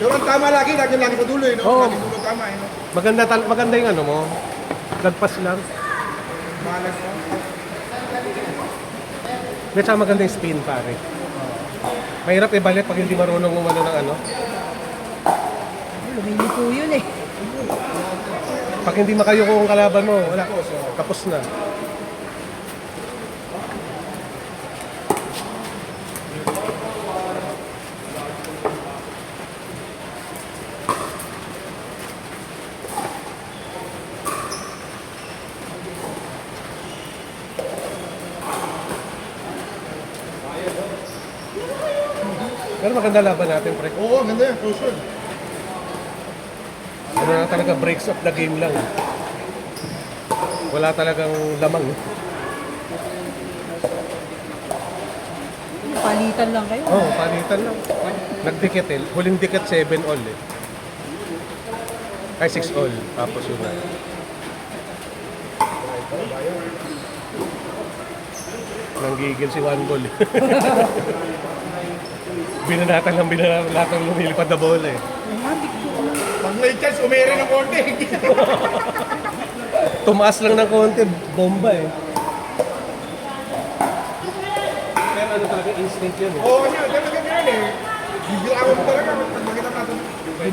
Pero ang tama lagi sa dulo eh, no? Oo. Lagi dulo tama eh, no? Maganda yung ano mo. Lagpas lang. Malas mo. At saka maganda yung spin, pare. Mahirap ibalik pag hindi marunong umano ng ano. Lumilito yun eh. Pag hindi makayuko ang kalaban mo, wala. Tapos na. Pero maganda laban natin, pre. Oo, ganda yan, for sure. Ano na talaga, breaks of the game lang. Wala talagang lamang. Palitan lang kayo. Oo, palitan lang. Nagdikit eh. Huling dikit 7 all eh. Ay, 6 all. Tapos yun na. Nanggigil si One Ball eh. binanatan lang lumilipad na bola eh. Pag may chance, umere ng konti. Tumaas lang ng konti, bomba eh. Pero ano talaga, instinct yun eh. Oo, kasi talaga yan eh. Bigla ako talaga, pag makita natin,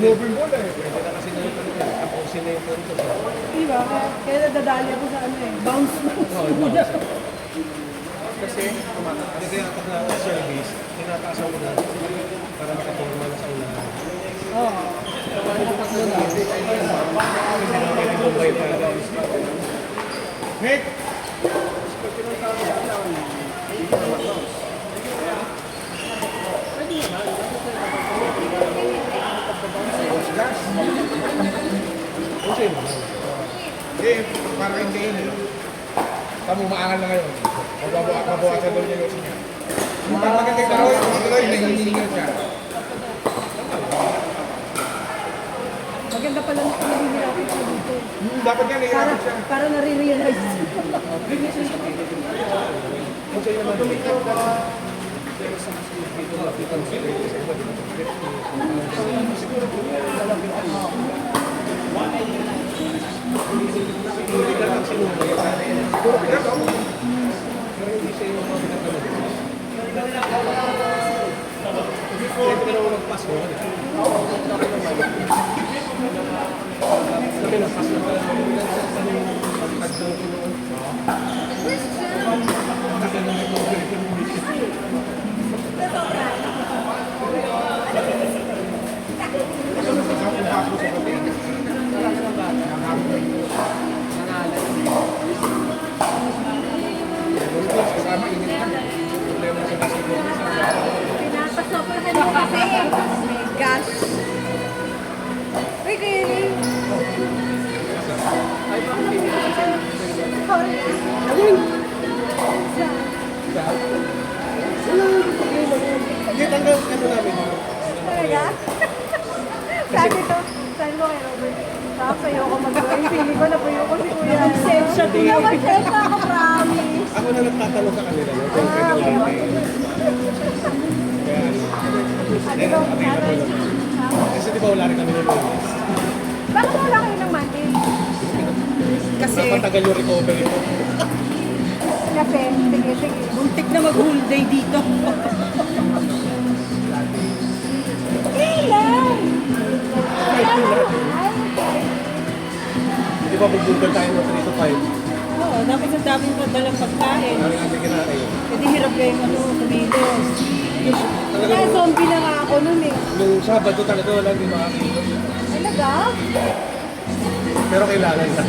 moving ball eh. Pwede na kasi na yung talaga, tapusin na yung punto. Diba? Kaya nadadali ako sa ano eh. Bounce mo. Kasi, kaya pag na-service, tinataas ako na para makaporma na sa unahan. Oo. Pwede bumbay talaga. Nick! Kasi mo. Hindi, parang hindi yun eh. Tamo maangal na ngayon. Mabawasan daw niya yung siya. Pag maganda yung dalawa, yung dalawa, nahihilingan siya. Maganda pala na pinahihirapin siya dito. Dapat nga nahihirapin siya. Para nare-realize. Pinapasobrahan mo kasi. Gosh. Uy, kayo rin. Sorry. Hindi, tanggal ano namin. Talaga? Sabi ko kay Robert, sa'yo ako mag-join. Pili ko na po yung si Kuya. Nag-sensya din. Nag-sensya ako, promise. Ako na nagtatanong sa kanila, no? Kung pwede lang eh. Kaya ano, kasi di ba wala rin kami ng bonus? Bakit wala kayo ng Monday? Kasi Napatagal yung recovery ko. Kasi, sige. buntik na mag-whole day dito. Ilan? Di ba magbugal tayo ng 3 to 5? Oo, dapat sa daming dalang pagkain. Ano yung bigyan natin? Hindi hirap kayong kumilos. Talaga, Kaya zombie na nga ako nun eh. nung Sabado talaga wala hindi makakita. Talaga? Pero kailangan na.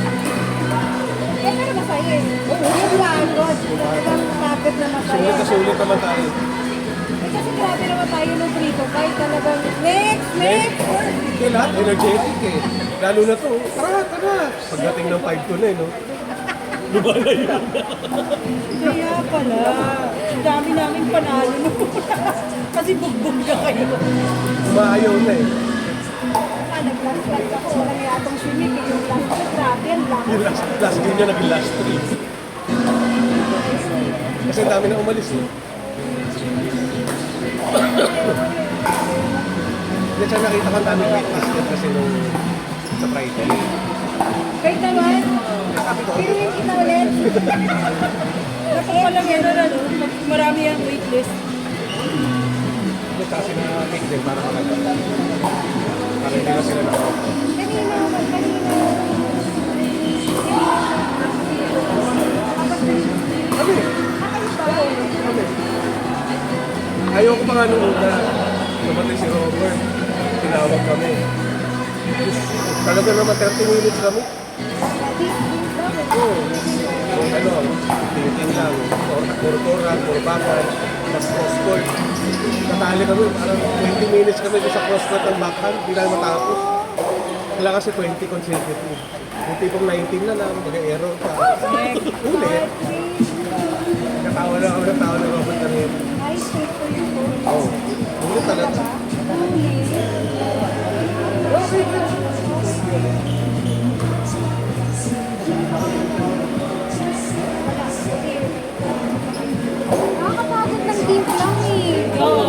Eh, pero masaya eh. Yung lagod. Talagang lapit na masaya. Sulit na sulit naman tayo. Eh, kasi grabe naman tayo nung 3 to 5. Talagang, next! Ito lahat, energetic eh. Lalo na to, tara. Pagdating ng 5 to na eh, no? Lumalayo na. Kaya pala, ang dami namin panalo no. Kasi bugbog na kayo. Umaayaw na eh. Nag-last flight ako. Walang yatong swimming. Yung last flight, grabe yan lang. Yung last game niya naging last 3. Kasi ang dami na umalis eh. At Minsan nakita ko ang daming waitlist yan kasi nung sa Friday. Wait naman. Piruin kita ulit. Dapat palang yan na ano, marami yung waitlist. Hindi kasi na make din para makaganda. Para hindi na sila nakaupo. Kanina. Kami. Kami. Ayaw ko pa nga nung una. Namatay si Robert. Tinawag kami. Talaga naman 30 minutes kami. Oo. Kung ano, tingin lang. Puro-pura, puro-bakan. Mas cross-court. Natali kami. Parang 20 minutes kami sa cross-court ang backhand. Hindi na matapos. Wala kasi 20 consecutive. Yung tipong 19 na lang, mag-error pa. Ulit. Natawa na ako, natawa na Robert na rin. Ay, shit ko yun po. Oo. Ulit talaga. Nakakapagod ng team lang eh. Oo.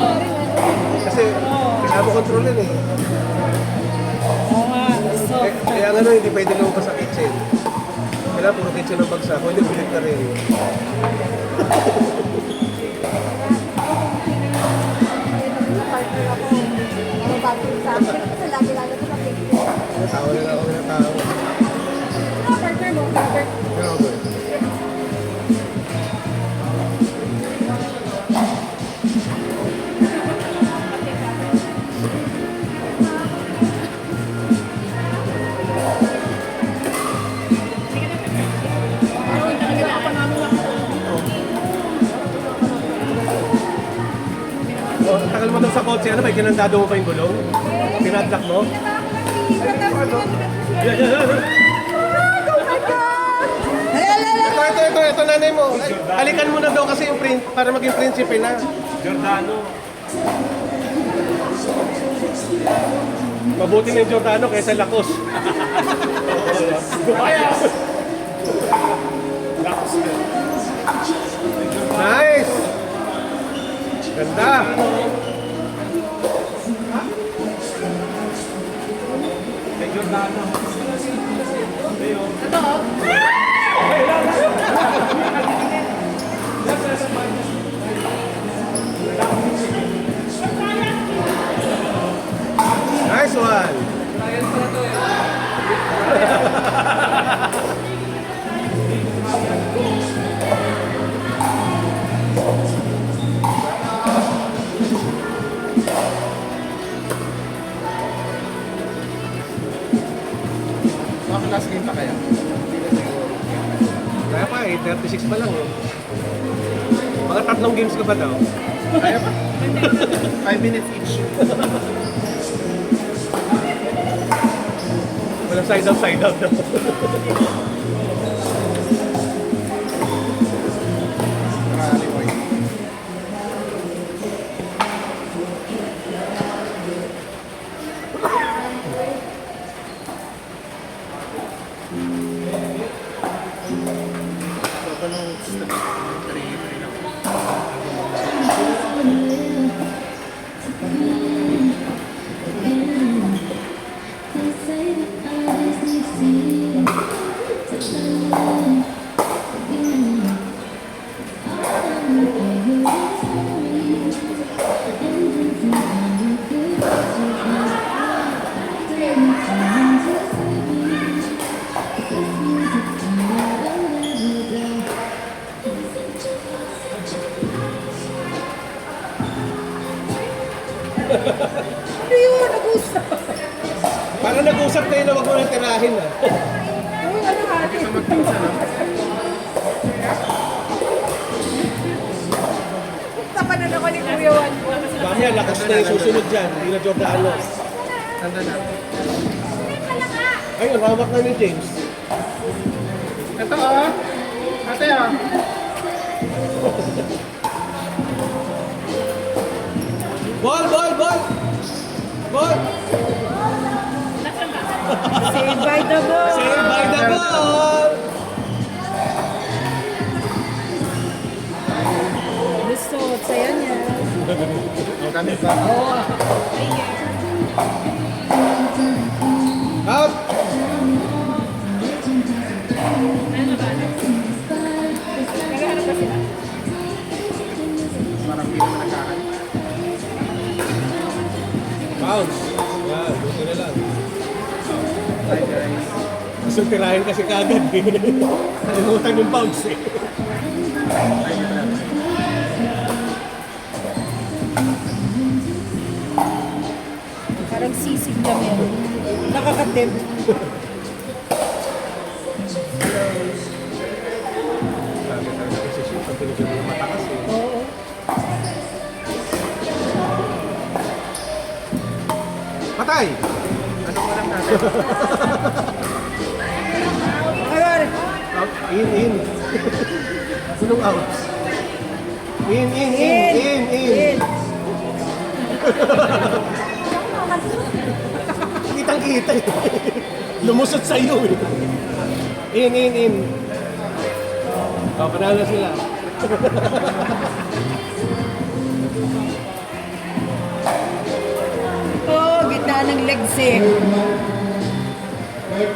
Kasi, kaya mo kontrolin eh. Oo nga, so, Kaya nga hindi pwede lumabas sa kitchen. Kaya puro kitchen ang bagsak. Pwede bilit ka rin. Partner ako. Mabago sa akin. Kasi lagi-lagi ko sa picture. Natawa na lang ako ng tao. Ano partner mo? Robert? Robert. Oh, tagal mo daw sa kotse, ano ba? Kinandado mo pa yung gulong? Pinadlock mo? Ito, nanay mo. Halikan mo na daw kasi yung print para maging prinsipe na. Giordano. Mabuti na yung Giordano kaysa Lakos. Nice! Ganda! Kay Giordano. Nice one! Mga last game pa kaya? Kaya pa eh, 36 pa lang eh. Mga 3 games ka ba daw? Kaya pa? 5 minutes each. Walang side out daw. Nakalimuy. ano yun? Nag-usap. Parang nag-usap kayo na wag mo nang tirahin ah. Uy, ano hati? Tapanan ako ni Kuya Juan. Mamaya, Lakos na yung susunod dyan. Hindi na Giordano. Tanda na. Ayun, hawak na ni James. Ito ah. Ate ah. Ball! Ball! Saved by the ball. Saved by the ball! Gusto, saya niya. Kami pa. Out! Naghahanap ba sila? Parang hindi naman nagkakan. Bounce! Yan, buti na lang. Hi guys. Gusto tirahin kasi kagad eh. Nalimutan yung bounce eh. Parang sisig kami. Nakakatib. Sabi talaga kasi siya, pag pinigyan mo ng matakas eh. Oo. Patay! Anong alam natin? Ayan. Out, in. Anong out? In. Kitang-kita eh. Lumusot sa iyo eh. In. Oh, panalo sila. Oh, gitna ng legs eh.